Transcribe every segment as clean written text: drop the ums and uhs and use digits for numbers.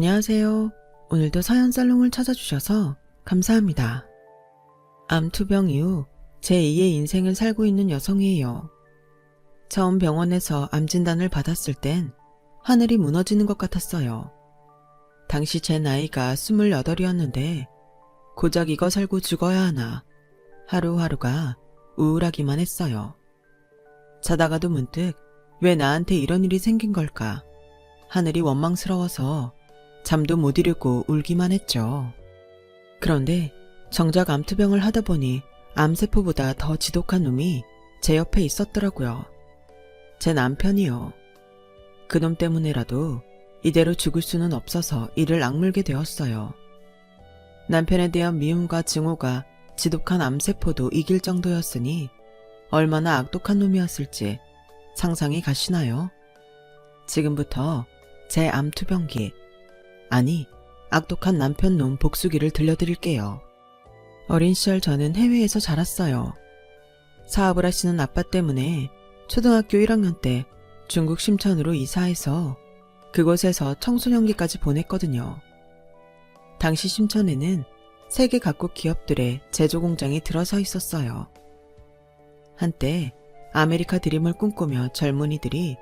안녕하세요. 오늘도 사연살롱을 찾아주셔서 감사합니다. 암투병 이후 제2의 인생을 살고 있는 여성이에요. 처음 병원에서 암 진단을 받았을 땐 하늘이 무너지는 것 같았어요. 당시 제 나이가 28이었는데 고작 이거 살고 죽어야 하나 하루하루가 우울하기만 했어요. 자다가도 문득 왜 나한테 이런 일이 생긴 걸까? 하늘이 원망스러워서 잠도 못 이루고 울기만 했죠. 그런데 정작 암투병을 하다 보니 암세포보다 더 지독한 놈이 제 옆에 있었더라고요. 제 남편이요. 그놈 때문에라도 이대로 죽을 수는 없어서 이를 악물게 되었어요. 남편에 대한 미움과 증오가 지독한 암세포도 이길 정도였으니 얼마나 악독한 놈이었을지 상상이 가시나요? 지금부터 제 암투병기, 아니 악독한 남편 놈 복수기를 들려드릴게요. 어린 시절 저는 해외에서 자랐어요. 사업을 하시는 아빠 때문에 초등학교 1학년 때 중국 심천으로 이사해서 그곳에서 청소년기까지 보냈거든요. 당시 심천에는 세계 각국 기업들의 제조 공장이 들어서 있었어요. 한때 아메리카 드림을 꿈꾸며 젊은이들이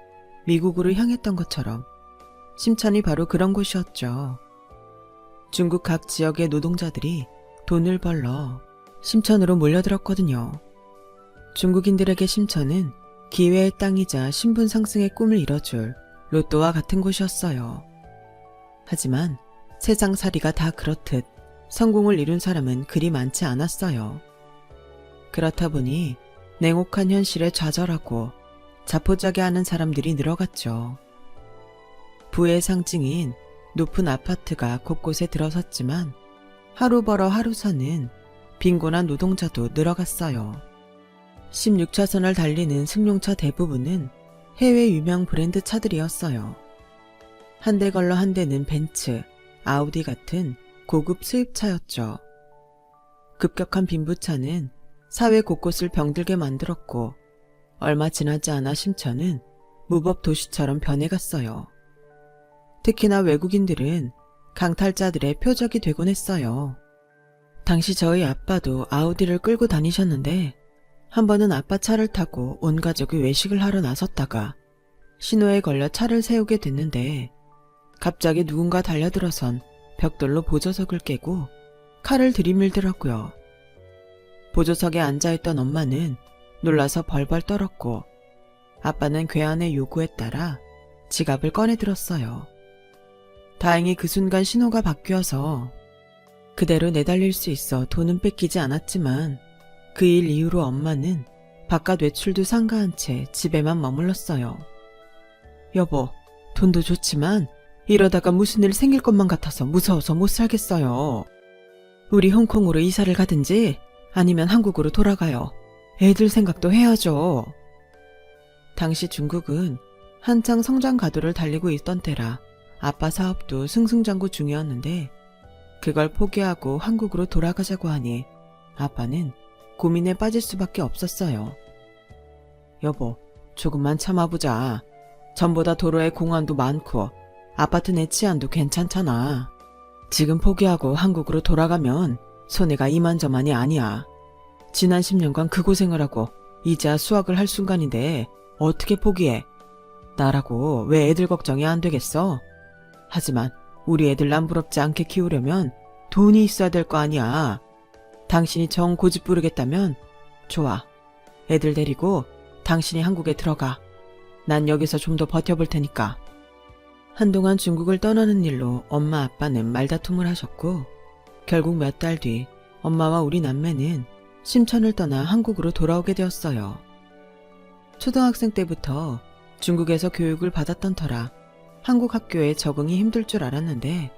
미국으로 향했던 것처럼 심천이 바로 그런 곳이었죠. 중국 각 지역의 노동자들이 돈을 벌러 심천으로 몰려들었거든요. 중국인들에게 심천은 기회의 땅이자 신분 상승의 꿈을 이뤄줄 로또와 같은 곳이었어요. 하지만 세상살이가 다 그렇듯 성공을 이룬 사람은 그리 많지 않았어요. 그렇다 보니 냉혹한 현실에 좌절하고 자포자기하는 사람들이 늘어갔죠. 부의 상징인 높은 아파트가 곳곳에 들어섰지만 하루 벌어 하루 사는 빈곤한 노동자도 늘어갔어요. 16차선을 달리는 승용차 대부분은 해외 유명 브랜드 차들이었어요. 한 대 걸러 한 대는 벤츠, 아우디 같은 고급 수입차였죠. 급격한 빈부차는 사회 곳곳을 병들게 만들었고 얼마 지나지 않아 심천은 무법 도시처럼 변해갔어요. 특히나 외국인들은 강탈자들의 표적이 되곤 했어요. 당시 저희 아빠도 아우디를 끌고 다니셨는데 한 번은 아빠 차를 타고 온 가족이 외식을 하러 나섰다가 신호에 걸려 차를 세우게 됐는데 갑자기 누군가 달려들어선 벽돌로 보조석을 깨고 칼을 들이밀더라고요. 보조석에 앉아있던 엄마는 놀라서 벌벌 떨었고 아빠는 괴한의 요구에 따라 지갑을 꺼내 들었어요. 다행히 그 순간 신호가 바뀌어서 그대로 내달릴 수 있어 돈은 뺏기지 않았지만 그 일 이후로 엄마는 바깥 외출도 삼가한 채 집에만 머물렀어요. 여보, 돈도 좋지만 이러다가 무슨 일 생길 것만 같아서 무서워서 못 살겠어요. 우리 홍콩으로 이사를 가든지 아니면 한국으로 돌아가요. 애들 생각도 해야죠. 당시 중국은 한창 성장 가도를 달리고 있던 때라 아빠 사업도 승승장구 중이었는데 그걸 포기하고 한국으로 돌아가자고 하니 아빠는 고민에 빠질 수밖에 없었어요. 여보, 조금만 참아보자. 전보다 도로에 공원도 많고 아파트 내 치안도 괜찮잖아. 지금 포기하고 한국으로 돌아가면 손해가 이만저만이 아니야. 지난 10년간 그 고생을 하고 이제야 수학을 할 순간인데 어떻게 포기해? 나라고 왜 애들 걱정이 안 되겠어? 하지만 우리 애들 남부럽지 않게 키우려면 돈이 있어야 될 거 아니야. 당신이 정 고집 부르겠다면 좋아. 애들 데리고 당신이 한국에 들어가. 난 여기서 좀 더 버텨볼 테니까. 한동안 중국을 떠나는 일로 엄마 아빠는 말다툼을 하셨고 결국 몇 달 뒤 엄마와 우리 남매는 심천을 떠나 한국으로 돌아오게 되었어요. 초등학생 때부터 중국에서 교육을 받았던 터라 한국 학교에 적응이 힘들 줄 알았는데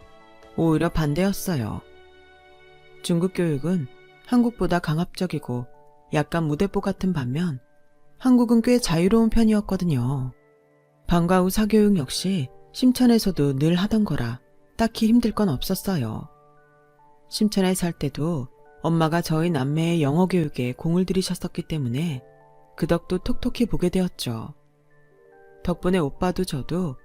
오히려 반대였어요. 중국 교육은 한국보다 강압적이고 약간 무대뽀 같은 반면 한국은 꽤 자유로운 편이었거든요. 방과 후 사교육 역시 심천에서도 늘 하던 거라 딱히 힘들 건 없었어요. 심천에 살 때도 엄마가 저희 남매의 영어 교육에 공을 들이셨었기 때문에 그 덕도 톡톡히 보게 되었죠. 덕분에 오빠도 저도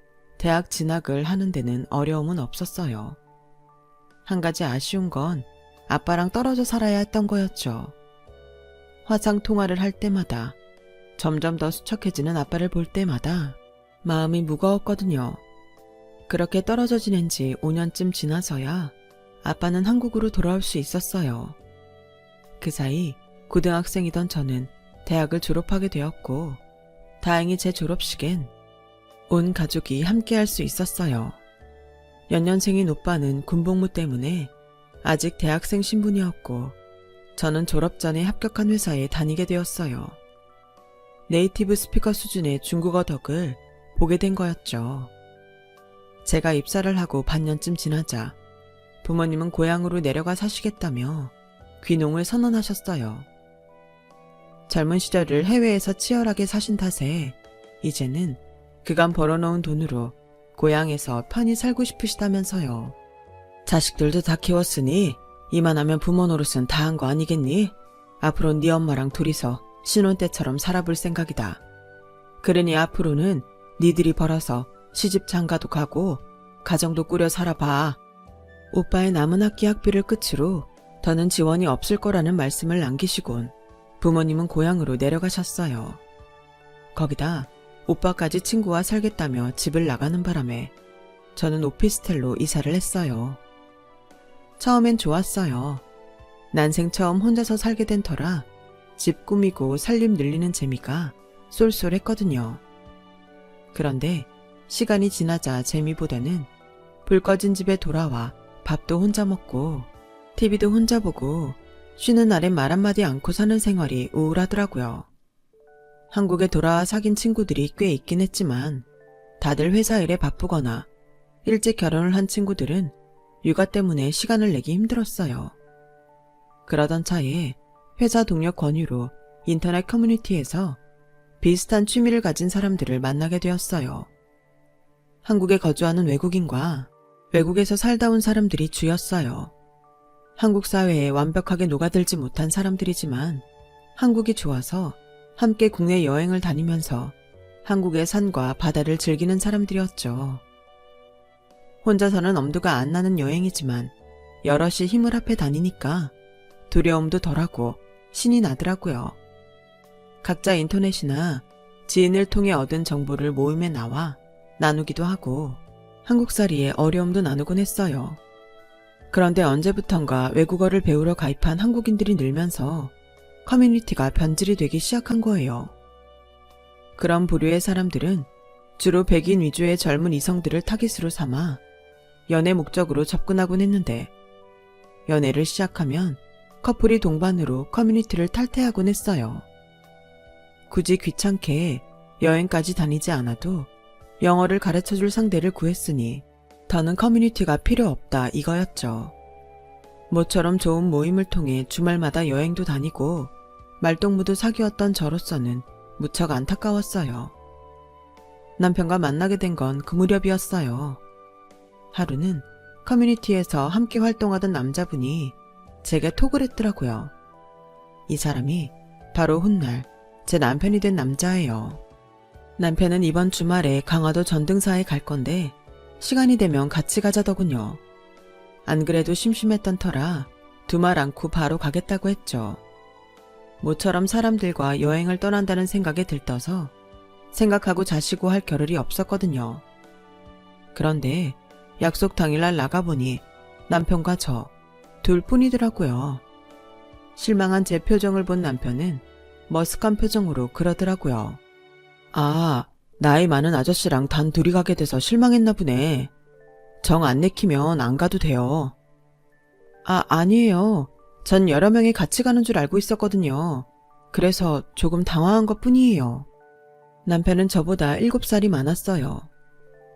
대학 진학을 하는 데는 어려움은 없었어요. 한 가지 아쉬운 건 아빠랑 떨어져 살아야 했던 거였죠. 화상 통화를 할 때마다, 점점 더 수척해지는 아빠를 볼 때마다 마음이 무거웠거든요. 그렇게 떨어져 지낸 지 5년쯤 지나서야 아빠는 한국으로 돌아올 수 있었어요. 그 사이 고등학생이던 저는 대학을 졸업하게 되었고, 다행히 제 졸업식엔 온 가족이 함께 할 수 있었어요. 연년생인 오빠는 군복무 때문에 아직 대학생 신분이었고, 저는 졸업 전에 합격한 회사에 다니게 되었어요. 네이티브 스피커 수준의 중국어 덕을 보게 된 거였죠. 제가 입사를 하고 반년쯤 지나자 부모님은 고향으로 내려가 사시겠다며 귀농을 선언하셨어요. 젊은 시절을 해외에서 치열하게 사신 탓에 이제는 그간 벌어놓은 돈으로 고향에서 편히 살고 싶으시다면서요. 자식들도 다 키웠으니 이만하면 부모 노릇은 다 한 거 아니겠니? 앞으로 네 엄마랑 둘이서 신혼 때처럼 살아볼 생각이다. 그러니 앞으로는 니들이 벌어서 시집 장가도 가고 가정도 꾸려 살아봐. 오빠의 남은 학기 학비를 끝으로 더는 지원이 없을 거라는 말씀을 남기시곤 부모님은 고향으로 내려가셨어요. 거기다 오빠까지 친구와 살겠다며 집을 나가는 바람에 저는 오피스텔로 이사를 했어요. 처음엔 좋았어요. 난생 처음 혼자서 살게 된 터라 집 꾸미고 살림 늘리는 재미가 쏠쏠했거든요. 그런데 시간이 지나자 재미보다는 불 꺼진 집에 돌아와 밥도 혼자 먹고 TV도 혼자 보고 쉬는 날엔 말 한마디 않고 사는 생활이 우울하더라고요. 한국에 돌아와 사귄 친구들이 꽤 있긴 했지만 다들 회사 일에 바쁘거나 일찍 결혼을 한 친구들은 육아 때문에 시간을 내기 힘들었어요. 그러던 차에 회사 동료 권유로 인터넷 커뮤니티에서 비슷한 취미를 가진 사람들을 만나게 되었어요. 한국에 거주하는 외국인과 외국에서 살다 온 사람들이 주였어요. 한국 사회에 완벽하게 녹아들지 못한 사람들이지만 한국이 좋아서 함께 국내 여행을 다니면서 한국의 산과 바다를 즐기는 사람들이었죠. 혼자서는 엄두가 안 나는 여행이지만 여럿이 힘을 합해 다니니까 두려움도 덜하고 신이 나더라고요. 각자 인터넷이나 지인을 통해 얻은 정보를 모임에 나와 나누기도 하고 한국살이의 어려움도 나누곤 했어요. 그런데 언제부턴가 외국어를 배우러 가입한 한국인들이 늘면서 커뮤니티가 변질이 되기 시작한 거예요. 그런 부류의 사람들은 주로 백인 위주의 젊은 이성들을 타깃으로 삼아 연애 목적으로 접근하곤 했는데, 연애를 시작하면 커플이 동반으로 커뮤니티를 탈퇴하곤 했어요. 굳이 귀찮게 여행까지 다니지 않아도 영어를 가르쳐줄 상대를 구했으니 더는 커뮤니티가 필요 없다 이거였죠. 모처럼 좋은 모임을 통해 주말마다 여행도 다니고 말동무도 사귀었던 저로서는 무척 안타까웠어요. 남편과 만나게 된 건 그 무렵이었어요. 하루는 커뮤니티에서 함께 활동하던 남자분이 제게 톡을 했더라고요. 이 사람이 바로 훗날 제 남편이 된 남자예요. 남편은 이번 주말에 강화도 전등사에 갈 건데 시간이 되면 같이 가자더군요. 안 그래도 심심했던 터라 두말 않고 바로 가겠다고 했죠. 모처럼 사람들과 여행을 떠난다는 생각에 들떠서 생각하고 자시고 할 겨를이 없었거든요. 그런데 약속 당일날 나가보니 남편과 저 둘뿐이더라고요. 실망한 제 표정을 본 남편은 머쓱한 표정으로 그러더라고요. 아, 나이 많은 아저씨랑 단 둘이 가게 돼서 실망했나 보네. 정 안 내키면 안 가도 돼요. 아, 아니에요. 전 여러 명이 같이 가는 줄 알고 있었거든요. 그래서 조금 당황한 것뿐이에요. 남편은 저보다 7살이 많았어요.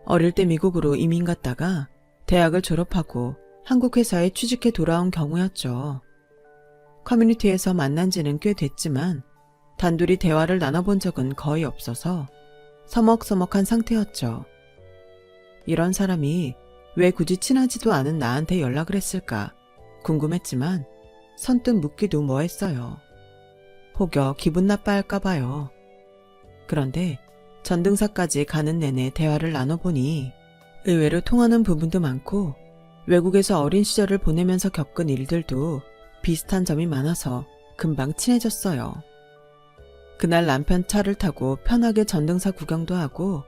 어릴 때 미국으로 이민 갔다가 대학을 졸업하고 한국 회사에 취직해 돌아온 경우였죠. 커뮤니티에서 만난 지는 꽤 됐지만 단둘이 대화를 나눠본 적은 거의 없어서 서먹서먹한 상태였죠. 이런 사람이 왜 굳이 친하지도 않은 나한테 연락을 했을까 궁금했지만 선뜻 묻기도 뭐했어요. 혹여 기분 나빠할까 봐요. 그런데 전등사까지 가는 내내 대화를 나눠보니 의외로 통하는 부분도 많고 외국에서 어린 시절을 보내면서 겪은 일들도 비슷한 점이 많아서 금방 친해졌어요. 그날 남편 차를 타고 편하게 전등사 구경도 하고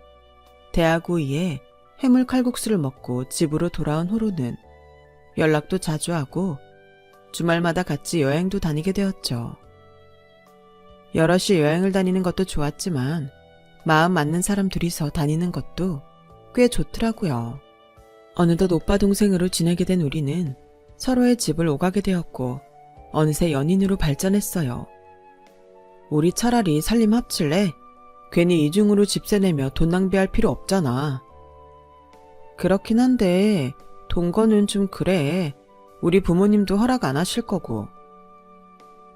대학 후에 해물 칼국수를 먹고 집으로 돌아온 후로는 연락도 자주 하고 주말마다 같이 여행도 다니게 되었죠. 여럿이 여행을 다니는 것도 좋았지만 마음 맞는 사람 둘이서 다니는 것도 꽤 좋더라고요. 어느덧 오빠 동생으로 지내게 된 우리는 서로의 집을 오가게 되었고 어느새 연인으로 발전했어요. 우리 차라리 살림 합칠래? 괜히 이중으로 집세 내며 돈 낭비할 필요 없잖아. 그렇긴 한데 동거는 좀 그래. 우리 부모님도 허락 안 하실 거고.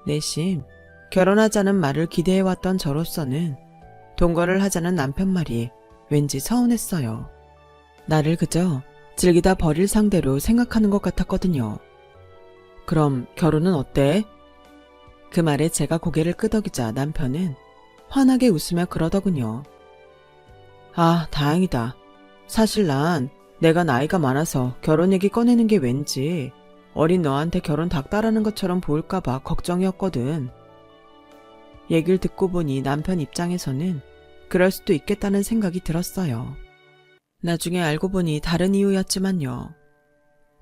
내심 결혼하자는 말을 기대해왔던 저로서는 동거를 하자는 남편 말이 왠지 서운했어요. 나를 그저 즐기다 버릴 상대로 생각하는 것 같았거든요. 그럼 결혼은 어때? 그 말에 제가 고개를 끄덕이자 남편은 환하게 웃으며 그러더군요. 아, 다행이다. 사실 난 내가 나이가 많아서 결혼 얘기 꺼내는 게 왠지 어린 너한테 결혼 닥달하는 것처럼 보일까봐 걱정이었거든. 얘기를 듣고 보니 남편 입장에서는 그럴 수도 있겠다는 생각이 들었어요. 나중에 알고 보니 다른 이유였지만요.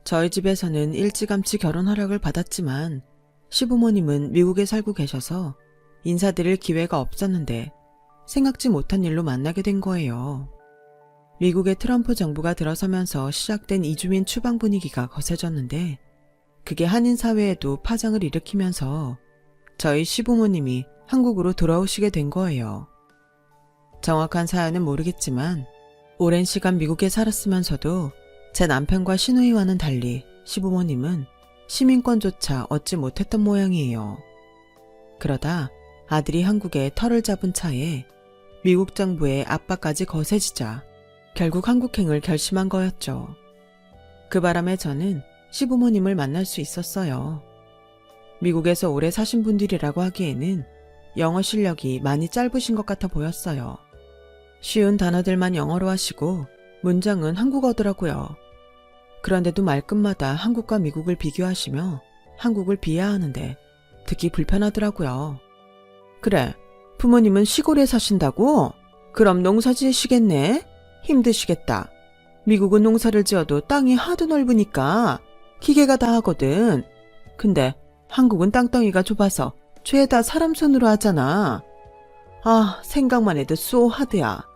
저희 집에서는 일찌감치 결혼 허락을 받았지만 시부모님은 미국에 살고 계셔서 인사드릴 기회가 없었는데 생각지 못한 일로 만나게 된 거예요. 미국의 트럼프 정부가 들어서면서 시작된 이주민 추방 분위기가 거세졌는데 그게 한인 사회에도 파장을 일으키면서 저희 시부모님이 한국으로 돌아오시게 된 거예요. 정확한 사연은 모르겠지만 오랜 시간 미국에 살았으면서도 제 남편과 시누이와는 달리 시부모님은 시민권조차 얻지 못했던 모양이에요. 그러다 아들이 한국에 터를 잡은 차에 미국 정부의 압박까지 거세지자 결국 한국행을 결심한 거였죠. 그 바람에 저는 시부모님을 만날 수 있었어요. 미국에서 오래 사신 분들이라고 하기에는 영어 실력이 많이 짧으신 것 같아 보였어요. 쉬운 단어들만 영어로 하시고 문장은 한국어더라고요. 그런데도 말끝마다 한국과 미국을 비교하시며 한국을 비하하는데 듣기 불편하더라고요. 그래, 부모님은 시골에 사신다고? 그럼 농사 지으시겠네? 힘드시겠다. 미국은 농사를 지어도 땅이 하도 넓으니까 기계가 다 하거든. 근데 한국은 땅덩이가 좁아서 죄다 사람 손으로 하잖아. 아, 생각만 해도 쏘하드야.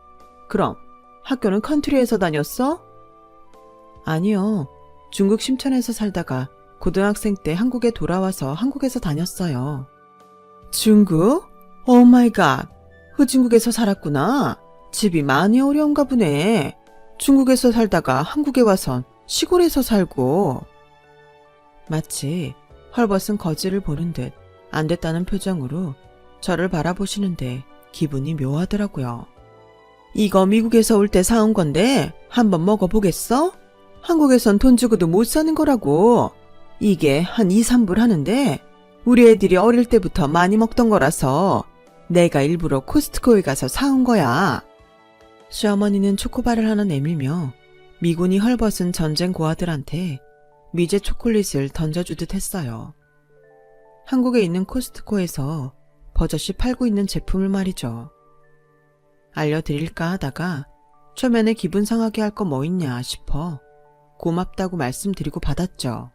그럼 학교는 컨트리에서 다녔어? 아니요. 중국 심천에서 살다가 고등학생 때 한국에 돌아와서 한국에서 다녔어요. 중국? 오 마이 갓. 후진국에서 살았구나. 집이 많이 어려운가 보네. 중국에서 살다가 한국에 와선 시골에서 살고. 마치 헐벗은 거지를 보는 듯 안 됐다는 표정으로 저를 바라보시는데 기분이 묘하더라고요. 이거 미국에서 올 때 사온 건데 한번 먹어보겠어? 한국에선 돈 주고도 못 사는 거라고. 이게 한 2, 3불 하는데 우리 애들이 어릴 때부터 많이 먹던 거라서 내가 일부러 코스트코에 가서 사온 거야. 시어머니는 초코바를 하나 내밀며 미군이 헐벗은 전쟁 고아들한테 미제 초콜릿을 던져주듯 했어요. 한국에 있는 코스트코에서 버젓이 팔고 있는 제품을 말이죠. 알려드릴까 하다가 초면에 기분 상하게 할 거 뭐 있냐 싶어 고맙다고 말씀드리고 받았죠.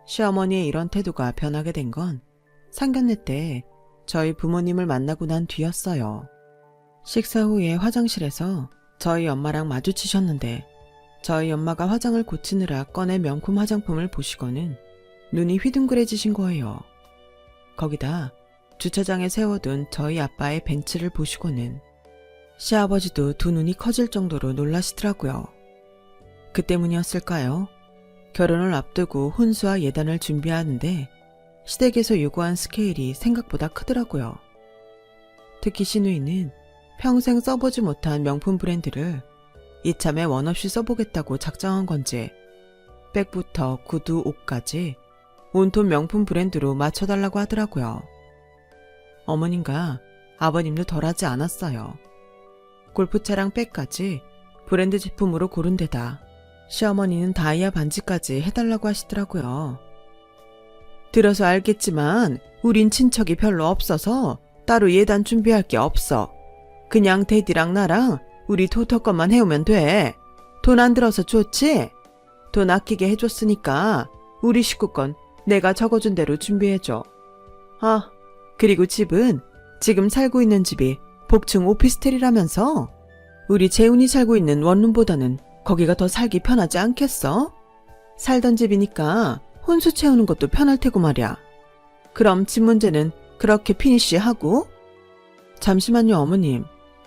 시어머니의 이런 태도가 변하게 된 건 상견례 때 저희 부모님을 만나고 난 뒤였어요. 식사 후에 화장실에서 저희 엄마랑 마주치셨는데 저희 엄마가 화장을 고치느라 꺼내 명품 화장품을 보시고는 눈이 휘둥그레지신 거예요. 거기다 주차장에 세워둔 저희 아빠의 벤츠를 보시고는 시아버지도 두 눈이 커질 정도로 놀라시더라고요. 그 때문이었을까요? 결혼을 앞두고 혼수와 예단을 준비하는데 시댁에서 요구한 스케일이 생각보다 크더라고요. 특히 시누이는 평생 써보지 못한 명품 브랜드를 이참에 원 없이 써보겠다고 작정한 건지 백부터 구두, 옷까지 온통 명품 브랜드로 맞춰달라고 하더라고요. 어머님과 아버님도 덜하지 않았어요. 골프차랑 백까지 브랜드 제품으로 고른 데다 시어머니는 다이아 반지까지 해달라고 하시더라고요. 들어서 알겠지만 우린 친척이 별로 없어서 따로 예단 준비할 게 없어. 그냥 데디랑 나랑 우리 토토 것만 해오면 돼. 돈 안 들어서 좋지? 돈 아끼게 해줬으니까 우리 식구 건 내가 적어준 대로 준비해줘. 아, 그리고 집은 지금 살고 있는 집이 복층 오피스텔이라면서? 우리 재훈이 살고 있는 원룸보다는 거기가 더 살기 편하지 않겠어? 살던 집이니까 혼수 채우는 것도 편할 테고 말이야. 그럼 집 문제는 그렇게 피니쉬하고? 잠시만요, 어머님.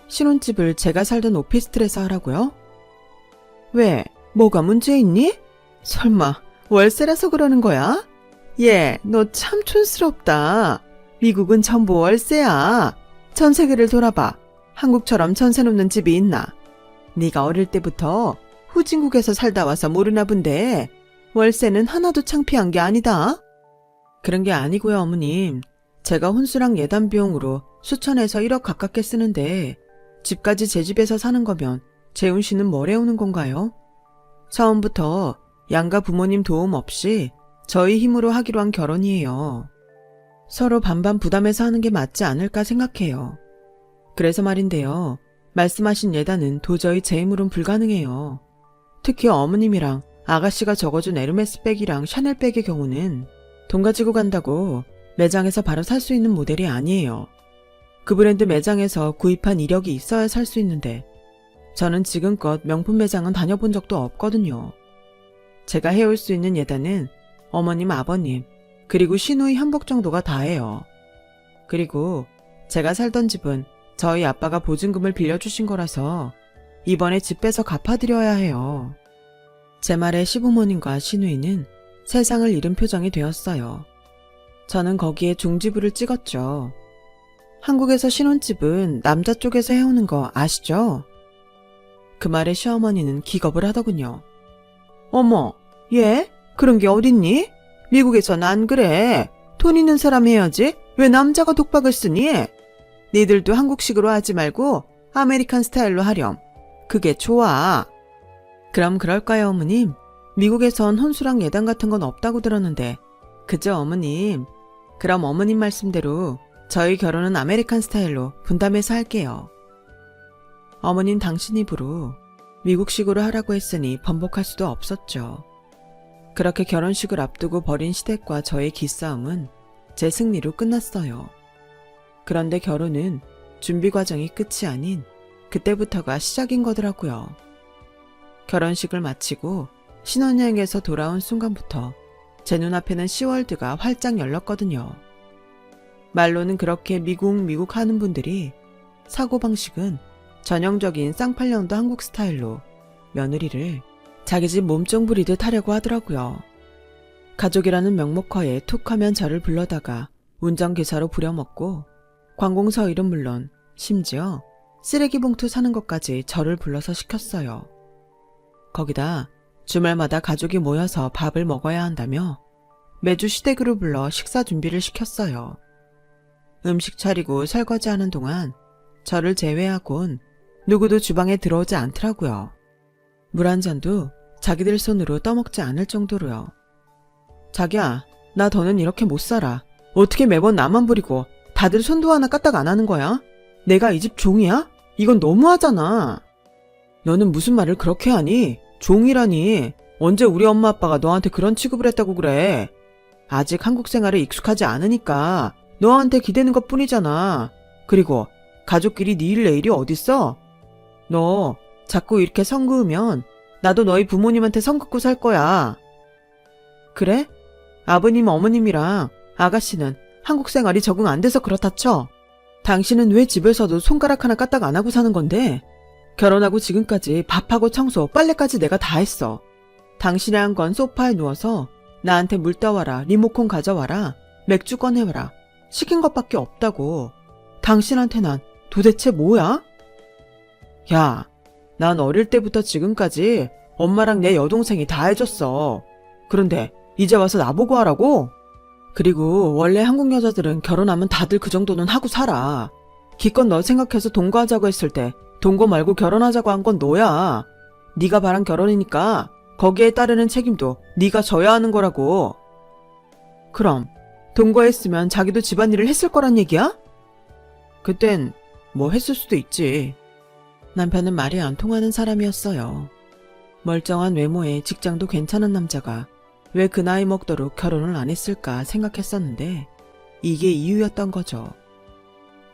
신혼집을 제가 살던 오피스텔에서 하라고요? 왜? 뭐가 문제 있니? 설마 월세라서 그러는 거야? 얘, 너 참 촌스럽다. 미국은 전부 월세야. 전 세계를 돌아봐. 한국처럼 전세 놓는 집이 있나? 네가 어릴 때부터 후진국에서 살다 와서 모르나 본데 월세는 하나도 창피한 게 아니다. 그런 게 아니고요, 어머님. 제가 혼수랑 예단 비용으로 수천에서 1억 가깝게 쓰는데 집까지 제 집에서 사는 거면 재훈 씨는 뭘 해오는 건가요? 처음부터 양가 부모님 도움 없이 저희 힘으로 하기로 한 결혼이에요. 서로 반반 부담해서 하는 게 맞지 않을까 생각해요. 그래서 말인데요. 말씀하신 예단은 도저히 제 힘으론 불가능해요. 특히 어머님이랑 아가씨가 적어준 에르메스 백이랑 샤넬 백의 경우는 돈 가지고 간다고 매장에서 바로 살 수 있는 모델이 아니에요. 그 브랜드 매장에서 구입한 이력이 있어야 살 수 있는데 저는 지금껏 명품 매장은 다녀본 적도 없거든요. 제가 해올 수 있는 예단은 어머님, 아버님, 그리고 시누이 한복 정도가 다예요. 그리고 제가 살던 집은 저희 아빠가 보증금을 빌려주신 거라서 이번에 집 빼서 갚아드려야 해요. 제 말에 시부모님과 시누이는 세상을 잃은 표정이 되었어요. 저는 거기에 중지부를 찍었죠. 한국에서 신혼집은 남자 쪽에서 해오는 거 아시죠? 그 말에 시어머니는 기겁을 하더군요. 어머, 얘? 그런 게 어딨니? 미국에선 안 그래. 돈 있는 사람 해야지. 왜 남자가 독박을 쓰니? 니들도 한국식으로 하지 말고 아메리칸 스타일로 하렴. 그게 좋아. 그럼 그럴까요, 어머님? 미국에선 혼수랑 예단 같은 건 없다고 들었는데. 그죠, 어머님? 그럼 어머님 말씀대로 저희 결혼은 아메리칸 스타일로 분담해서 할게요. 어머님 당신 입으로 미국식으로 하라고 했으니 번복할 수도 없었죠. 그렇게 결혼식을 앞두고 벌인 시댁과 저의 기싸움은 제 승리로 끝났어요. 그런데 결혼은 준비 과정이 끝이 아닌 그때부터가 시작인 거더라고요. 결혼식을 마치고 신혼여행에서 돌아온 순간부터 제 눈앞에는 시월드가 활짝 열렸거든요. 말로는 그렇게 미국 하는 분들이 사고방식은 전형적인 쌍팔년도 한국 스타일로 며느리를 자기 집 몸종 부리듯 하려고 하더라고요. 가족이라는 명목하에 툭 하면 저를 불러다가 운전기사로 부려먹고 관공서 일은 물론 심지어 쓰레기 봉투 사는 것까지 저를 불러서 시켰어요. 거기다 주말마다 가족이 모여서 밥을 먹어야 한다며 매주 시댁으로 불러 식사 준비를 시켰어요. 음식 차리고 설거지하는 동안 저를 제외하곤 누구도 주방에 들어오지 않더라고요. 물 한 잔도 자기들 손으로 떠먹지 않을 정도로요. 자기야, 나 더는 이렇게 못 살아. 어떻게 매번 나만 부리고 다들 손도 하나 까딱 안 하는 거야? 내가 이 집 종이야? 이건 너무하잖아. 너는 무슨 말을 그렇게 하니? 종이라니. 언제 우리 엄마 아빠가 너한테 그런 취급을 했다고 그래. 아직 한국 생활에 익숙하지 않으니까 너한테 기대는 것 뿐이잖아. 그리고 가족끼리 네 일 내일이 어딨어? 너 자꾸 이렇게 선 그으면 나도 너희 부모님한테 선 긋고 살 거야. 그래? 아버님 어머님이랑 아가씨는 한국 생활이 적응 안 돼서 그렇다 쳐. 당신은 왜 집에서도 손가락 하나 까딱 안 하고 사는 건데? 결혼하고 지금까지 밥하고 청소, 빨래까지 내가 다 했어. 당신이 한 건 소파에 누워서 나한테 물 떠와라, 리모컨 가져와라, 맥주 꺼내와라 시킨 것밖에 없다고. 당신한테 난 도대체 뭐야? 야, 난 어릴 때부터 지금까지 엄마랑 내 여동생이 다 해줬어. 그런데 이제 와서 나보고 하라고? 그리고 원래 한국 여자들은 결혼하면 다들 그 정도는 하고 살아. 기껏 너 생각해서 동거하자고 했을 때 동거 말고 결혼하자고 한 건 너야. 네가 바란 결혼이니까 거기에 따르는 책임도 네가 져야 하는 거라고. 그럼 동거했으면 자기도 집안일을 했을 거란 얘기야? 그땐 뭐 했을 수도 있지. 남편은 말이 안 통하는 사람이었어요. 멀쩡한 외모에 직장도 괜찮은 남자가 왜 그 나이 먹도록 결혼을 안 했을까 생각했었는데 이게 이유였던 거죠.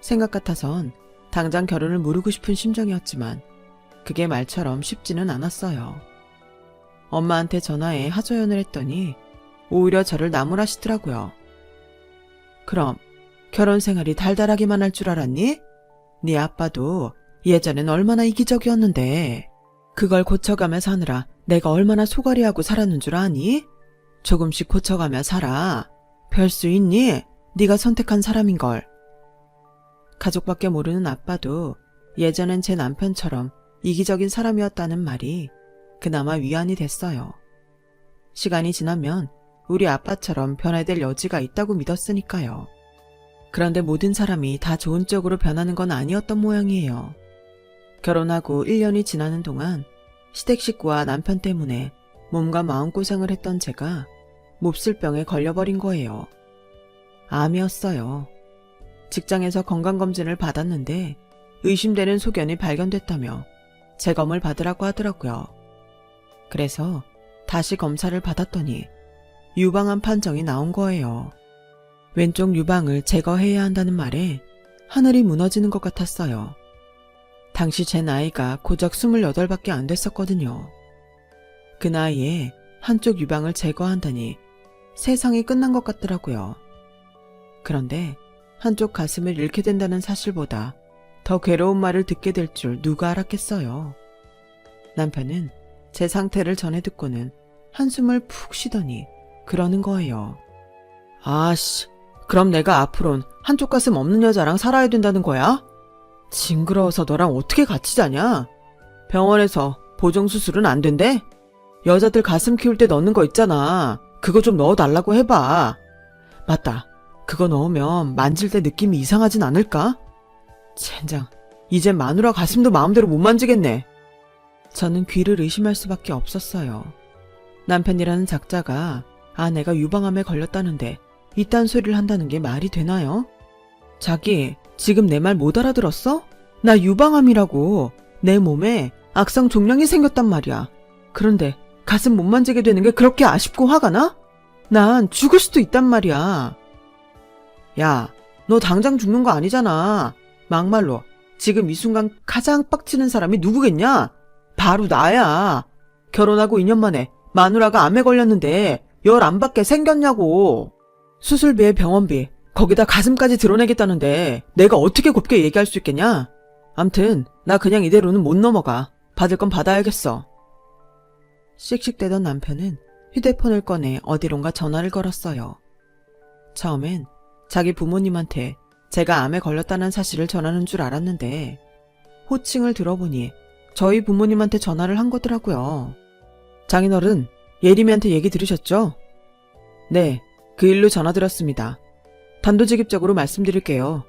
생각 같아선 당장 결혼을 무르고 싶은 심정이었지만 그게 말처럼 쉽지는 않았어요. 엄마한테 전화해 하소연을 했더니 오히려 저를 나무라시더라고요. 그럼 결혼 생활이 달달하기만 할 줄 알았니? 네 아빠도 예전엔 얼마나 이기적이었는데 그걸 고쳐가며 사느라 내가 얼마나 소갈이하고 살았는 줄 아니? 조금씩 고쳐가며 살아. 별 수 있니? 네가 선택한 사람인걸. 가족밖에 모르는 아빠도 예전엔 제 남편처럼 이기적인 사람이었다는 말이 그나마 위안이 됐어요. 시간이 지나면 우리 아빠처럼 변화될 여지가 있다고 믿었으니까요. 그런데 모든 사람이 다 좋은 쪽으로 변하는 건 아니었던 모양이에요. 결혼하고 1년이 지나는 동안 시댁 식구와 남편 때문에 몸과 마음고생을 했던 제가 몹쓸 병에 걸려버린 거예요. 암이었어요. 직장에서 건강검진을 받았는데 의심되는 소견이 발견됐다며 재검을 받으라고 하더라고요. 그래서 다시 검사를 받았더니 유방암 판정이 나온 거예요. 왼쪽 유방을 제거해야 한다는 말에 하늘이 무너지는 것 같았어요. 당시 제 나이가 고작 28밖에 안 됐었거든요. 그 나이에 한쪽 유방을 제거한다니 세상이 끝난 것 같더라고요. 그런데 한쪽 가슴을 잃게 된다는 사실보다 더 괴로운 말을 듣게 될 줄 누가 알았겠어요. 남편은 제 상태를 전해 듣고는 한숨을 푹 쉬더니 그러는 거예요. 아씨, 그럼 내가 앞으론 한쪽 가슴 없는 여자랑 살아야 된다는 거야? 징그러워서 너랑 어떻게 같이 자냐? 병원에서 보정수술은 안 된대? 여자들 가슴 키울 때 넣는 거 있잖아. 그거 좀 넣어달라고 해봐. 맞다. 그거 넣으면 만질 때 느낌이 이상하진 않을까? 젠장, 이젠 마누라 가슴도 마음대로 못 만지겠네. 저는 귀를 의심할 수밖에 없었어요. 남편이라는 작자가 아내가 유방암에 걸렸다는데 이딴 소리를 한다는 게 말이 되나요? 자기, 지금 내 말 못 알아들었어? 나 유방암이라고. 내 몸에 악성 종양이 생겼단 말이야. 그런데 가슴 못 만지게 되는 게 그렇게 아쉽고 화가 나? 난 죽을 수도 있단 말이야. 야, 너 당장 죽는 거 아니잖아. 막말로 지금 이 순간 가장 빡치는 사람이 누구겠냐? 바로 나야. 결혼하고 2년 만에 마누라가 암에 걸렸는데 열 안 받게 생겼냐고. 수술비에 병원비, 거기다 가슴까지 드러내겠다는데 내가 어떻게 곱게 얘기할 수 있겠냐? 암튼 나 그냥 이대로는 못 넘어가. 받을 건 받아야겠어. 씩씩대던 남편은 휴대폰을 꺼내 어디론가 전화를 걸었어요. 처음엔 자기 부모님한테 제가 암에 걸렸다는 사실을 전하는 줄 알았는데 호칭을 들어보니 저희 부모님한테 전화를 한 거더라고요. 장인어른, 예림이한테 얘기 들으셨죠? 네, 그 일로 전화드렸습니다. 단도직입적으로 말씀드릴게요.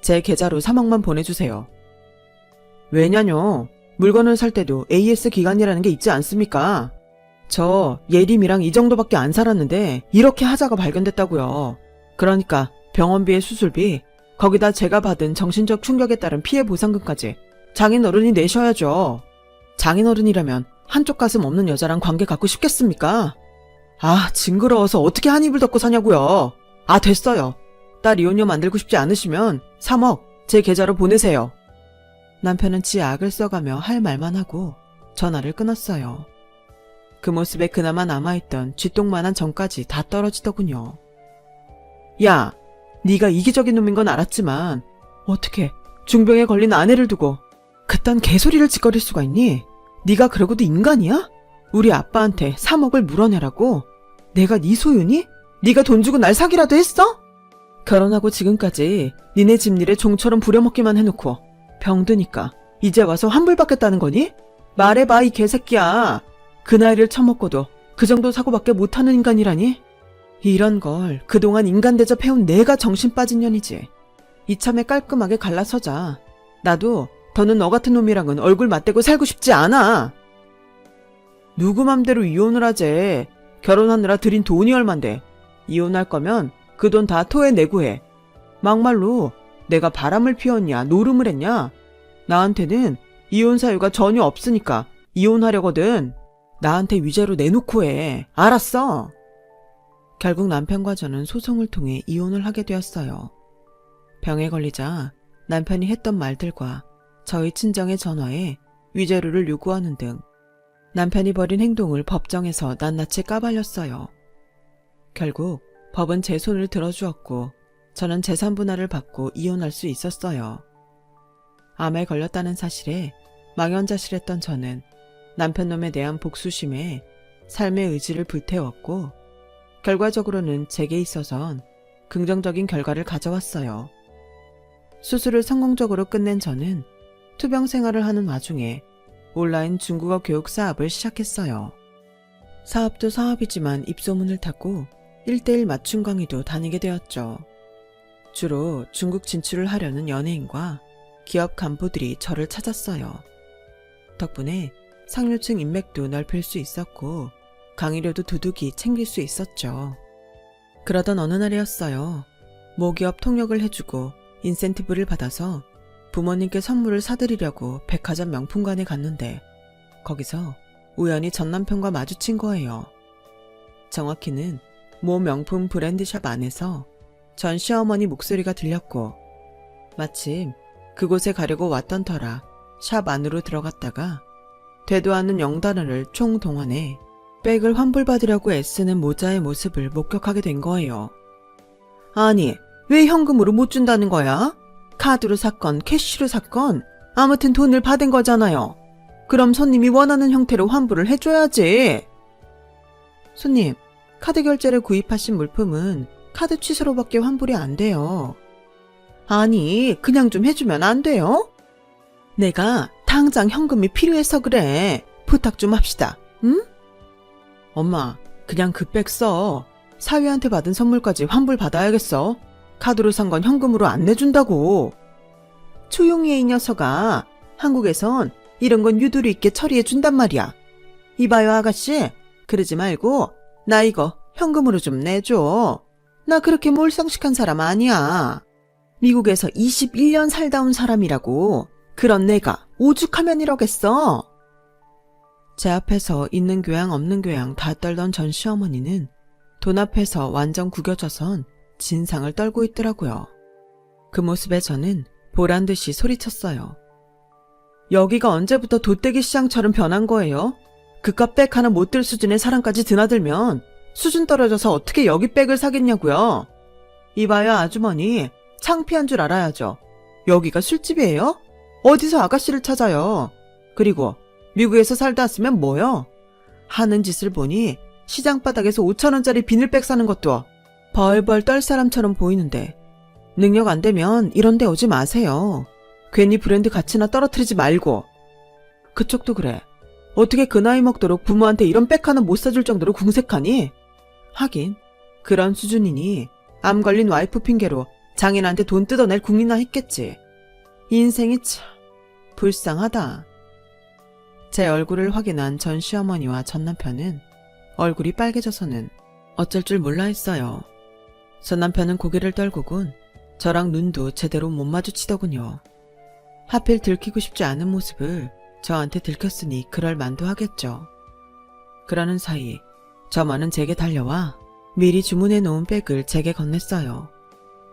제 계좌로 3억만 보내주세요. 왜냐뇨? 물건을 살 때도 AS 기간이라는 게 있지 않습니까? 저 예림이랑 이 정도밖에 안 살았는데 이렇게 하자가 발견됐다고요. 그러니까 병원비에 수술비, 거기다 제가 받은 정신적 충격에 따른 피해 보상금까지 장인어른이 내셔야죠. 장인어른이라면 한쪽 가슴 없는 여자랑 관계 갖고 싶겠습니까? 아, 징그러워서 어떻게 한 입을 덮고 사냐고요. 아, 됐어요. 딸 이혼녀 만들고 싶지 않으시면 3억 제 계좌로 보내세요. 남편은 지 악을 써가며 할 말만 하고 전화를 끊었어요. 그 모습에 그나마 남아있던 쥐똥만한 정까지 다 떨어지더군요. 야, 네가 이기적인 놈인 건 알았지만 어떻게 중병에 걸린 아내를 두고 그딴 개소리를 짓거릴 수가 있니? 네가 그러고도 인간이야? 우리 아빠한테 3억을 물어내라고? 내가 네 소유니? 네가 돈 주고 날 사기라도 했어? 결혼하고 지금까지 니네 집일에 종처럼 부려먹기만 해놓고 병드니까 이제 와서 환불받겠다는 거니? 말해봐, 이 개새끼야. 그 나이를 처먹고도 그 정도 사고밖에 못하는 인간이라니? 이런 걸 그동안 인간 대접해온 내가 정신 빠진 년이지. 이참에 깔끔하게 갈라서자. 나도 더는 너 같은 놈이랑은 얼굴 맞대고 살고 싶지 않아. 누구 맘대로 이혼을 하재. 결혼하느라 들인 돈이 얼만데. 이혼할 거면 그 돈 다 토해내고 해. 막말로 내가 바람을 피웠냐 노름을 했냐. 나한테는 이혼 사유가 전혀 없으니까 이혼하려거든. 나한테 위자료 내놓고 해. 알았어? 결국 남편과 저는 소송을 통해 이혼을 하게 되었어요. 병에 걸리자 남편이 했던 말들과 저희 친정의 전화에 위자료를 요구하는 등 남편이 벌인 행동을 법정에서 낱낱이 까발렸어요. 결국 법은 제 손을 들어주었고 저는 재산 분할을 받고 이혼할 수 있었어요. 암에 걸렸다는 사실에 망연자실했던 저는 남편놈에 대한 복수심에 삶의 의지를 불태웠고 결과적으로는 제게 있어선 긍정적인 결과를 가져왔어요. 수술을 성공적으로 끝낸 저는 투병 생활을 하는 와중에 온라인 중국어 교육 사업을 시작했어요. 사업도 사업이지만 입소문을 타고 1:1 맞춤 강의도 다니게 되었죠. 주로 중국 진출을 하려는 연예인과 기업 간부들이 저를 찾았어요. 덕분에 상류층 인맥도 넓힐 수 있었고 강의료도 두둑이 챙길 수 있었죠. 그러던 어느 날이었어요. 모기업 통역을 해주고 인센티브를 받아서 부모님께 선물을 사드리려고 백화점 명품관에 갔는데 거기서 우연히 전 남편과 마주친 거예요. 정확히는 모 명품 브랜드샵 안에서 전 시어머니 목소리가 들렸고 마침 그곳에 가려고 왔던 터라 샵 안으로 들어갔다가 되도 않는 영단어를 총동원해 백을 환불받으려고 애쓰는 모자의 모습을 목격하게 된 거예요. 아니, 왜 현금으로 못 준다는 거야? 카드로 샀건 캐시로 샀건 아무튼 돈을 받은 거잖아요. 그럼 손님이 원하는 형태로 환불을 해줘야지. 손님, 카드 결제를 구입하신 물품은 카드 취소로밖에 환불이 안 돼요. 아니, 그냥 좀 해주면 안 돼요? 내가 당장 현금이 필요해서 그래. 부탁 좀 합시다. 응? 엄마, 그냥 그 백 써. 사위한테 받은 선물까지 환불 받아야겠어. 카드로 산 건 현금으로 안 내준다고. 조용히 해, 이 녀석아. 한국에선 이런 건 유도리 있게 처리해 준단 말이야. 이봐요, 아가씨. 그러지 말고 나 이거 현금으로 좀 내줘. 나 그렇게 몰상식한 사람 아니야. 미국에서 21년 살다 온 사람이라고. 그런 내가 오죽하면 이러겠어. 제 앞에서 있는 교양 없는 교양 다 떨던 전 시어머니는 돈 앞에서 완전 구겨져선 진상을 떨고 있더라고요. 그 모습에 저는 보란듯이 소리쳤어요. 여기가 언제부터 돗대기 시장처럼 변한 거예요? 그깟 백 하나 못 들 수준의 사람까지 드나들면 수준 떨어져서 어떻게 여기 백을 사겠냐고요. 이봐요, 아주머니. 창피한 줄 알아야죠. 여기가 술집이에요? 어디서 아가씨를 찾아요. 그리고 미국에서 살다 왔으면 뭐요? 하는 짓을 보니 시장 바닥에서 5,000원짜리 비닐백 사는 것도 벌벌 떨 사람처럼 보이는데 능력 안 되면 이런 데 오지 마세요. 괜히 브랜드 가치나 떨어뜨리지 말고. 그쪽도 그래. 어떻게 그 나이 먹도록 부모한테 이런 백 하나 못 사줄 정도로 궁색하니? 하긴 그런 수준이니 암 걸린 와이프 핑계로 장인한테 돈 뜯어낼 궁리나 했겠지. 인생이 참 불쌍하다. 제 얼굴을 확인한 전 시어머니와 전 남편은 얼굴이 빨개져서는 어쩔 줄 몰라 했어요. 전 남편은 고개를 떨구곤 저랑 눈도 제대로 못 마주치더군요. 하필 들키고 싶지 않은 모습을 저한테 들켰으니 그럴 만도 하겠죠. 그러는 사이 저만은 제게 달려와 미리 주문해 놓은 백을 제게 건넸어요.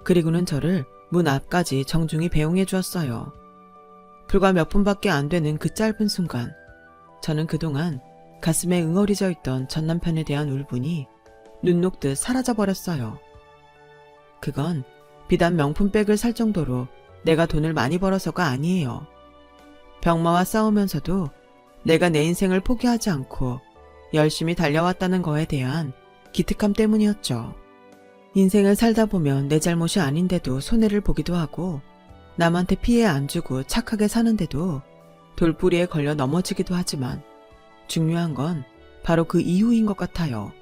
그리고는 저를 문 앞까지 정중히 배웅해 주었어요. 불과 몇 분밖에 안 되는 그 짧은 순간 저는 그동안 가슴에 응어리져 있던 전 남편에 대한 울분이 눈 녹듯 사라져버렸어요. 그건 비단 명품백을 살 정도로 내가 돈을 많이 벌어서가 아니에요. 병마와 싸우면서도 내가 내 인생을 포기하지 않고 열심히 달려왔다는 거에 대한 기특함 때문이었죠. 인생을 살다 보면 내 잘못이 아닌데도 손해를 보기도 하고 남한테 피해 안 주고 착하게 사는데도 돌부리에 걸려 넘어지기도 하지만 중요한 건 바로 그 이후인 것 같아요.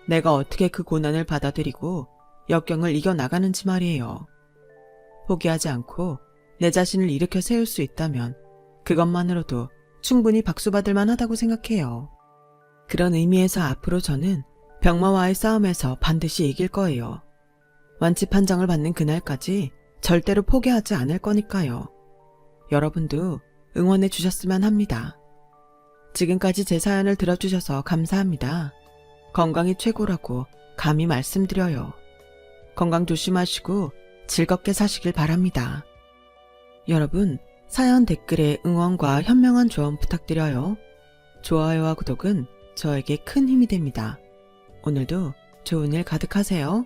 내가 어떻게 그 고난을 받아들이고 역경을 이겨나가는지 말이에요. 포기하지 않고 내 자신을 일으켜 세울 수 있다면 그것만으로도 충분히 박수받을 만하다고 생각해요. 그런 의미에서 앞으로 저는 병마와의 싸움에서 반드시 이길 거예요. 완치 판정을 받는 그날까지 절대로 포기하지 않을 거니까요. 여러분도 응원해 주셨으면 합니다. 지금까지 제 사연을 들어주셔서 감사합니다. 건강이 최고라고 감히 말씀드려요. 건강 조심하시고 즐겁게 사시길 바랍니다. 여러분, 사연 댓글에 응원과 현명한 조언 부탁드려요. 좋아요와 구독은 저에게 큰 힘이 됩니다. 오늘도 좋은 일 가득하세요.